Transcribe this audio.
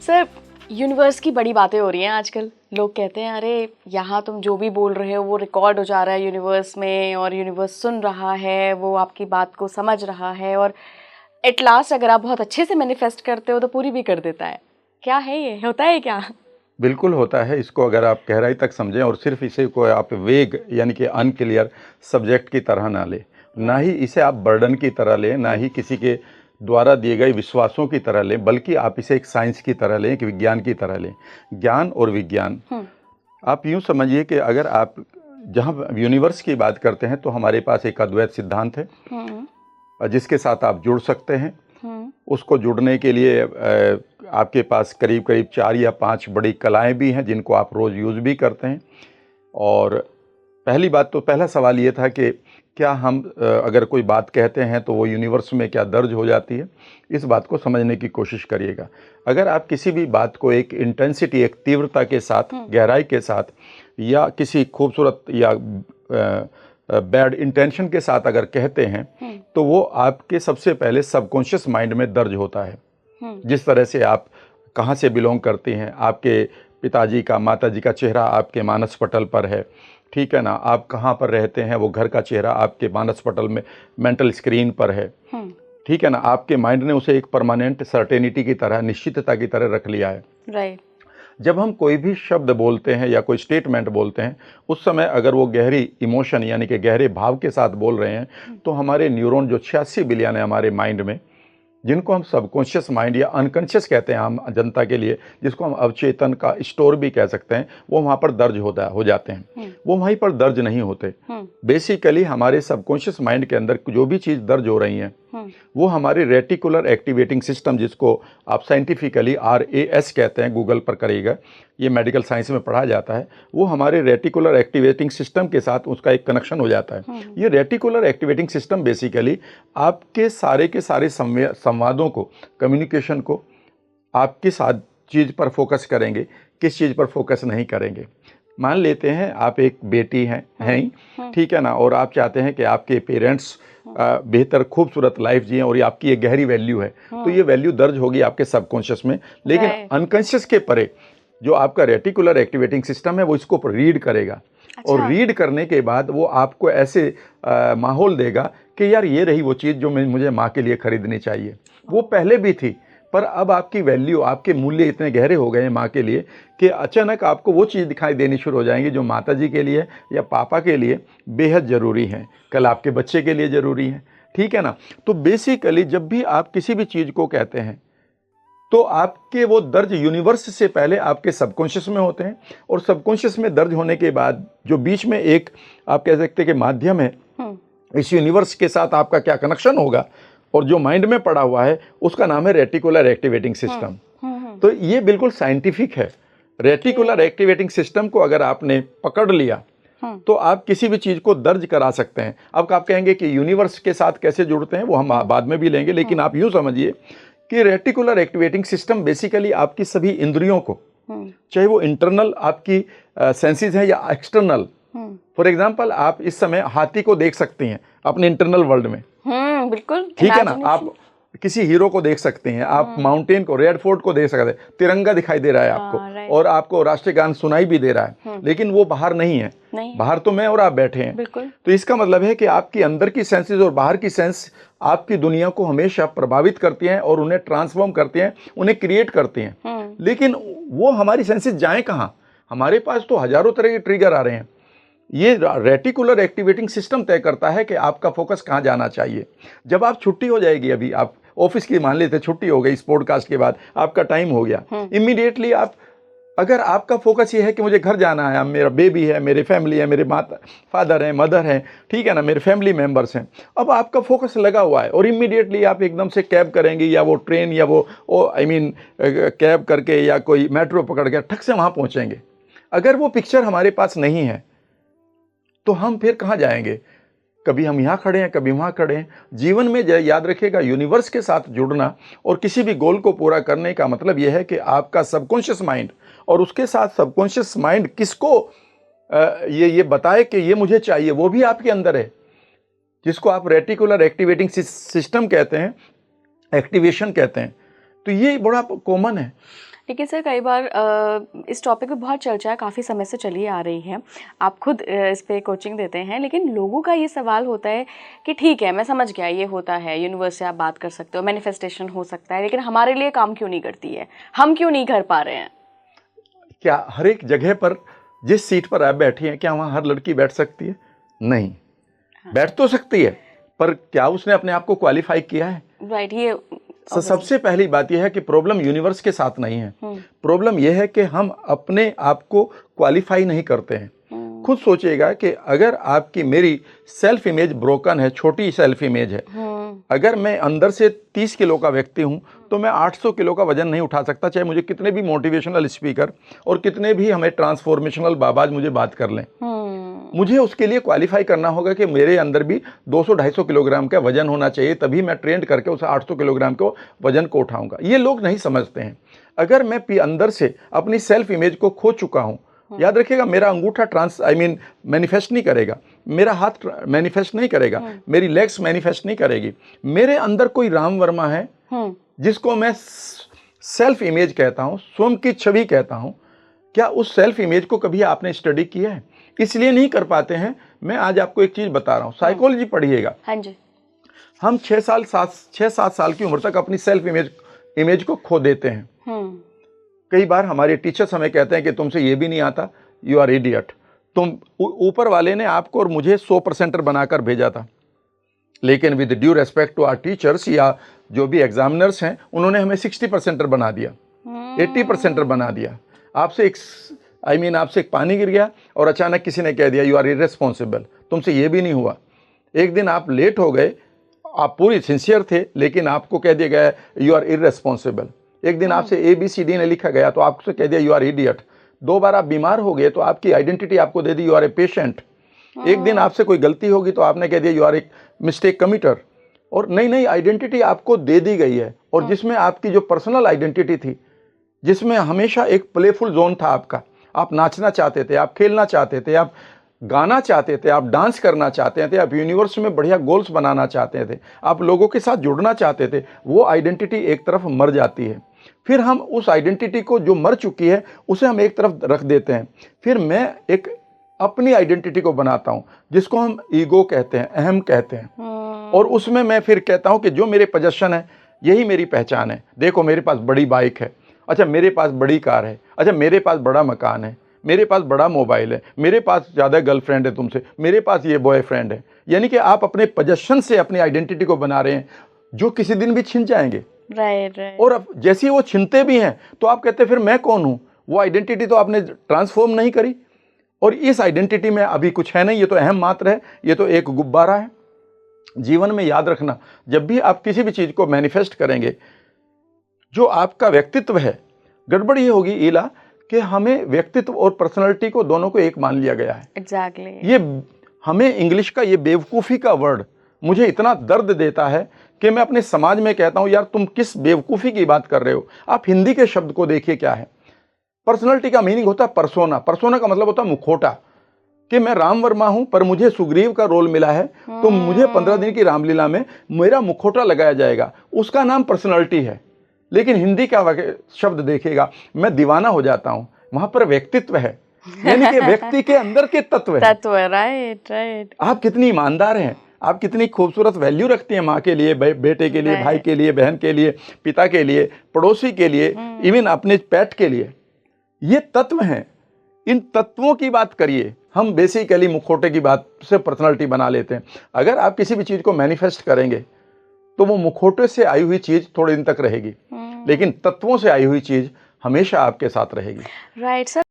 Sir, universe की बड़ी बातें हो रही हैं आजकल। लोग कहते हैं अरे यहाँ तुम जो भी बोल रहे हो वो रिकॉर्ड हो जा रहा है यूनिवर्स में, और यूनिवर्स सुन रहा है, वो आपकी बात को समझ रहा है, और एट लास्ट अगर आप बहुत अच्छे से मैनिफेस्ट करते हो तो पूरी भी कर देता है। क्या है ये, होता है क्या? बिल्कुल होता है। इसको अगर आप गहराई तक समझें और सिर्फ इसे को आप वेग यानी कि अनक्लियर सब्जेक्ट की तरह ना ले, ना ही इसे आप बर्डन की तरह लें, ना ही किसी के द्वारा दिए गए विश्वासों की तरह लें, बल्कि आप इसे एक साइंस की तरह लें, एक विज्ञान की तरह लें। ज्ञान और विज्ञान, आप यूं समझिए कि अगर आप जहां यूनिवर्स की बात करते हैं तो हमारे पास एक अद्वैत सिद्धांत है जिसके साथ आप जुड़ सकते हैं। उसको जुड़ने के लिए आपके पास करीब करीब 4 या 5 बड़ी कलाएं भी हैं जिनको आप रोज़ यूज़ भी करते हैं। और पहली बात तो पहला सवाल ये था कि क्या हम अगर कोई बात कहते हैं तो वो यूनिवर्स में क्या दर्ज हो जाती है। इस बात को समझने की कोशिश करिएगा। अगर आप किसी भी बात को एक इंटेंसिटी, एक तीव्रता के साथ, गहराई के साथ, या किसी खूबसूरत या बैड इंटेंशन के साथ अगर कहते हैं तो वो आपके सबसे पहले सबकॉन्शियस माइंड में दर्ज होता है। जिस तरह से आप कहाँ से बिलोंग करती हैं, आपके पिताजी का, माताजी का चेहरा आपके मानस पटल पर है, ठीक है ना। आप कहाँ पर रहते हैं वो घर का चेहरा आपके मानस पटल में, मेंटल स्क्रीन पर है, ठीक है ना। आपके माइंड ने उसे एक परमानेंट सर्टेनिटी की तरह, निश्चितता की तरह रख लिया है। राइट। जब हम कोई भी शब्द बोलते हैं या कोई स्टेटमेंट बोलते हैं, उस समय अगर वो गहरी इमोशन यानी कि गहरे भाव के साथ बोल रहे हैं तो हमारे न्यूरॉन जो 86 बिलियन है हमारे माइंड में, जिनको हम सबकॉन्शियस माइंड या अनकॉन्शियस कहते हैं आम जनता के लिए, जिसको हम अवचेतन का स्टोर भी कह सकते हैं, वो वहाँ पर दर्ज हो जाते हैं। वो वहीं पर दर्ज नहीं होते। बेसिकली हमारे सबकॉन्शियस माइंड के अंदर जो भी चीज़ दर्ज हो रही हैं वो हमारे रेटिकुलर एक्टिवेटिंग सिस्टम, जिसको आप साइंटिफिकली RAS कहते हैं, गूगल पर करिएगा, ये मेडिकल साइंस में पढ़ा जाता है। वो हमारे रेटिकुलर एक्टिवेटिंग सिस्टम के साथ उसका एक कनेक्शन हो जाता है। ये रेटिकुलर एक्टिवेटिंग सिस्टम बेसिकली आपके सारे के सारे संवादों को, कम्युनिकेशन को आप किस चीज़ पर फोकस करेंगे, किस चीज़ पर फोकस नहीं करेंगे। मान लेते हैं आप एक बेटी हैं ही, ठीक है ना, और आप चाहते हैं कि आपके पेरेंट्स बेहतर खूबसूरत लाइफ जिए, और ये आपकी एक गहरी वैल्यू है। तो ये वैल्यू दर्ज होगी आपके सबकॉन्शियस में, लेकिन अनकॉन्शियस के परे जो आपका रेटिकुलर एक्टिवेटिंग सिस्टम है वो इसको रीड करेगा। अच्छा। और रीड करने के बाद वो आपको ऐसे माहौल देगा कि यार ये रही वो चीज़ जो मुझे माँ के लिए खरीदनी चाहिए। वो पहले भी थी, पर अब आपकी वैल्यू, आपके मूल्य इतने गहरे हो गए हैं माँ के लिए कि अचानक आपको वो चीज़ दिखाई देनी शुरू हो जाएंगी जो माता जी के लिए या पापा के लिए बेहद ज़रूरी हैं, कल आपके बच्चे के लिए ज़रूरी हैं, ठीक है ना। तो बेसिकली जब भी आप किसी भी चीज़ को कहते हैं तो आपके वो दर्ज यूनिवर्स से पहले आपके सबकॉन्शियस में होते हैं, और सबकॉन्शियस में दर्ज होने के बाद जो बीच में एक आप कह सकते हैं कि माध्यम है, इस यूनिवर्स के साथ आपका क्या कनेक्शन होगा और जो माइंड में पड़ा हुआ है उसका नाम है रेटिकुलर एक्टिवेटिंग सिस्टम। तो ये बिल्कुल साइंटिफिक है। रेटिकुलर एक्टिवेटिंग सिस्टम को अगर आपने पकड़ लिया तो आप किसी भी चीज़ को दर्ज करा सकते हैं। अब आप कहेंगे कि यूनिवर्स के साथ कैसे जुड़ते हैं, वो हम बाद में भी लेंगे, लेकिन आप यूँ समझिए कि रेटिकुलर एक्टिवेटिंग सिस्टम बेसिकली आपकी सभी इंद्रियों को, चाहे वो इंटरनल आपकी सेंसेस हैं या एक्सटर्नल, फॉर एग्जाम्पल आप इस समय हाथी को देख सकती हैं अपने इंटरनल वर्ल्ड में, बिल्कुल, ठीक है ना। आप किसी हीरो को देख सकते हैं, आप माउंटेन को, रेड फोर्ट को देख सकते हैं, तिरंगा दिखाई दे रहा है आपको, और आपको राष्ट्रीय गान सुनाई भी दे रहा है, लेकिन वो बाहर नहीं है। बाहर तो मैं और आप बैठे हैं। तो इसका मतलब है कि आपकी अंदर की सेंसेस और बाहर की सेंस आपकी दुनिया को हमेशा प्रभावित करती हैं और उन्हें ट्रांसफॉर्म करती हैं, उन्हें क्रिएट करती हैं। लेकिन वो हमारी सेंसेस जाएं कहाँ? हमारे पास तो हजारों तरह के ट्रिगर आ रहे हैं। ये रेटिकुलर एक्टिवेटिंग सिस्टम तय करता है कि आपका फोकस कहाँ जाना चाहिए। जब आप छुट्टी हो जाएगी, अभी आप ऑफिस की मान लेते छुट्टी हो गई, इस पॉडकास्ट के बाद आपका टाइम हो गया, इमीडिएटली आप, अगर आपका फोकस ये है कि मुझे घर जाना है, मेरा बेबी है, मेरी फैमिली है, मेरे माता फादर हैं, मदर हैं, ठीक है ना, मेरे फैमिली मेंबर्स हैं, अब आपका फोकस लगा हुआ है, और इमीडिएटली आप एकदम से कैब करेंगे या वो ट्रेन या वो कैब करके या कोई मेट्रो पकड़ के ठक से वहाँ पहुँचेंगे। अगर वो पिक्चर हमारे पास नहीं है तो हम फिर कहाँ जाएंगे? कभी हम यहाँ खड़े हैं, कभी वहाँ खड़े हैं। जीवन में याद रखिएगा, यूनिवर्स के साथ जुड़ना और किसी भी गोल को पूरा करने का मतलब यह है कि आपका सबकॉन्शियस माइंड और उसके साथ सबकॉन्शियस माइंड किसको ये बताए कि ये मुझे चाहिए, वो भी आपके अंदर है, जिसको आप रेटिकुलर एक्टिवेटिंग सिस्टम कहते हैं, एक्टिवेशन कहते हैं। तो ये बड़ा कॉमन है। लेकिन सर कई बार इस टॉपिक पे बहुत चर्चा है, काफ़ी समय से चली आ रही है, आप खुद इस पे कोचिंग देते हैं, लेकिन लोगों का ये सवाल होता है कि ठीक है मैं समझ गया ये होता है, यूनिवर्स से आप बात कर सकते हो, मैनिफेस्टेशन हो सकता है, लेकिन हमारे लिए काम क्यों नहीं करती है, हम क्यों नहीं कर पा रहे हैं? क्या हर एक जगह पर जिस सीट पर आप बैठी हैं क्या वहाँ हर लड़की बैठ सकती है? नहीं। बैठ तो सकती है, पर क्या उसने अपने आप को क्वालिफाई किया है? राइट, ये सबसे पहली बात यह है कि प्रॉब्लम यूनिवर्स के साथ नहीं है, प्रॉब्लम यह है कि हम अपने आप को क्वालिफाई नहीं करते हैं। खुद सोचिएगा कि अगर आपकी मेरी सेल्फ इमेज ब्रोकन है, छोटी सेल्फ इमेज है, अगर मैं अंदर से 30 किलो का व्यक्ति हूं तो मैं 800 किलो का वजन नहीं उठा सकता, चाहे मुझे कितने भी मोटिवेशनल स्पीकर और कितने भी हमें ट्रांसफॉर्मेशनल बाबाज मुझे बात कर लें। मुझे उसके लिए क्वालिफाई करना होगा कि मेरे अंदर भी 200-250 किलोग्राम का वजन होना चाहिए, तभी मैं ट्रेंड करके उस 800 किलोग्राम को वजन को उठाऊंगा। ये लोग नहीं समझते हैं। अगर मैं अंदर से अपनी सेल्फ इमेज को खो चुका हूं, याद रखिएगा, मेरा अंगूठा मैनिफेस्ट नहीं करेगा, मेरा हाथ मैनिफेस्ट नहीं करेगा, मेरी लेग्स मैनिफेस्ट नहीं करेगी। मेरे अंदर कोई राम वर्मा है जिसको मैं सेल्फ इमेज कहता हूं, स्वयं की छवि कहता हूं। क्या उस सेल्फ इमेज को कभी आपने स्टडी किया है? इसलिए नहीं कर पाते हैं। मैं आज आपको एक चीज बता रहा हूं, साइकोलॉजी पढ़िएगा। हाँ जी। हम 6-7 साल की उम्र तक अपनी सेल्फ इमेज को खो देते हैं। कई बार हमारे टीचर्स हमें कहते हैं कि तुमसे ये भी नहीं आता, यू आर इडियट। तुम ऊपर वाले ने आपको और मुझे 100% बनाकर भेजा था, लेकिन with due respect to our teachers या जो भी एग्जामिनर्स हैं, उन्होंने हमें 60% बना दिया, 80% बना दिया। आपसे एक पानी गिर गया और अचानक किसी ने कह दिया यू आर इर्रेस्पॉन्सिबल, तुमसे ये भी नहीं हुआ। एक दिन आप लेट हो गए, आप पूरी सिंसियर थे, लेकिन आपको कह दिया गया यू आर इर्रेस्पॉन्सिबल। एक दिन आपसे ABCD ने लिखा गया तो आपसे कह दिया यू आर इडियट। 2 बार आप बीमार हो गए तो आपकी आइडेंटिटी आपको दे दी यू आर ए पेशेंट। एक दिन आपसे कोई गलती होगी तो आपने कह दिया यू आर ए मिस्टेक कमिटर। और नई नई आइडेंटिटी आपको दे दी गई है, और जिसमें आपकी जो पर्सनल आइडेंटिटी थी, जिसमें हमेशा एक प्लेफुल जोन था आपका, आप नाचना चाहते थे, आप खेलना चाहते थे, आप गाना चाहते थे, आप डांस करना चाहते थे, आप यूनिवर्स में बढ़िया गोल्स बनाना चाहते थे, आप लोगों के साथ जुड़ना चाहते थे, वो आइडेंटिटी एक तरफ मर जाती है। फिर हम उस आइडेंटिटी को जो मर चुकी है उसे हम एक तरफ रख देते हैं। फिर मैं एक अपनी आइडेंटिटी को बनाता हूं, जिसको हम ईगो कहते हैं, अहम कहते हैं। और उसमें मैं फिर कहता हूं कि जो मेरे पोजीशन है यही मेरी पहचान है। देखो मेरे पास बड़ी बाइक है, अच्छा मेरे पास बड़ी कार है, अच्छा मेरे पास बड़ा मकान है, मेरे पास बड़ा मोबाइल है, मेरे पास ज़्यादा गर्लफ्रेंड है तुमसे, मेरे पास ये बॉयफ्रेंड है। यानी कि आप अपने पोजीशन से अपनी आइडेंटिटी को बना रहे हैं, जो किसी दिन भी छिन जाएंगे। राइट। और अब जैसे ही वो छिनते भी हैं तो आप कहते हैं फिर मैं कौन हूं? वो आइडेंटिटी तो आपने ट्रांसफॉर्म नहीं करी, और इस आइडेंटिटी में अभी कुछ है नहीं, ये तो अहम मात्र है, ये तो एक गुब्बारा है। जीवन में याद रखना, जब भी आप किसी भी चीज को मैनिफेस्ट करेंगे, जो आपका व्यक्तित्व है, गड़बड़ ये होगी ईला कि हमें व्यक्तित्व और पर्सनैलिटी को दोनों को एक मान लिया गया है। एग्जैक्टली। ये हमें इंग्लिश का ये बेवकूफ़ी का वर्ड मुझे इतना दर्द देता है कि मैं अपने समाज में कहता हूं यार तुम किस बेवकूफ़ी की बात कर रहे हो। आप हिंदी के शब्द को देखिए क्या है। पर्सनैलिटी का मीनिंग होता है परसोना। परसोना का मतलब होता है मुखौटा, कि मैं राम वर्मा हूं पर मुझे सुग्रीव का रोल मिला है, तो मुझे 15 दिन की रामलीला में मेरा मुखौटा लगाया जाएगा, उसका नाम पर्सनैलिटी है। लेकिन हिंदी का शब्द देखिएगा, मैं दीवाना हो जाता हूं, वहां पर व्यक्तित्व है, यानी कि व्यक्ति के अंदर के तत्व है। Right right. आप कितनी ईमानदार हैं, आप कितनी खूबसूरत वैल्यू रखती हैं माँ के लिए, बेटे के लिए, भाई के लिए, बहन के लिए, पिता के लिए, पड़ोसी के लिए, इवन अपने पेट के लिए। ये तत्व हैं, इन तत्वों की बात करिए। हम बेसिकली मुखौटे की बात से पर्सनालिटी बना लेते हैं। अगर आप किसी भी चीज को मैनिफेस्ट करेंगे तो वो मुखौटे से आई हुई चीज थोड़े दिन तक रहेगी, लेकिन तत्वों से आई हुई चीज हमेशा आपके साथ रहेगी। Right sir.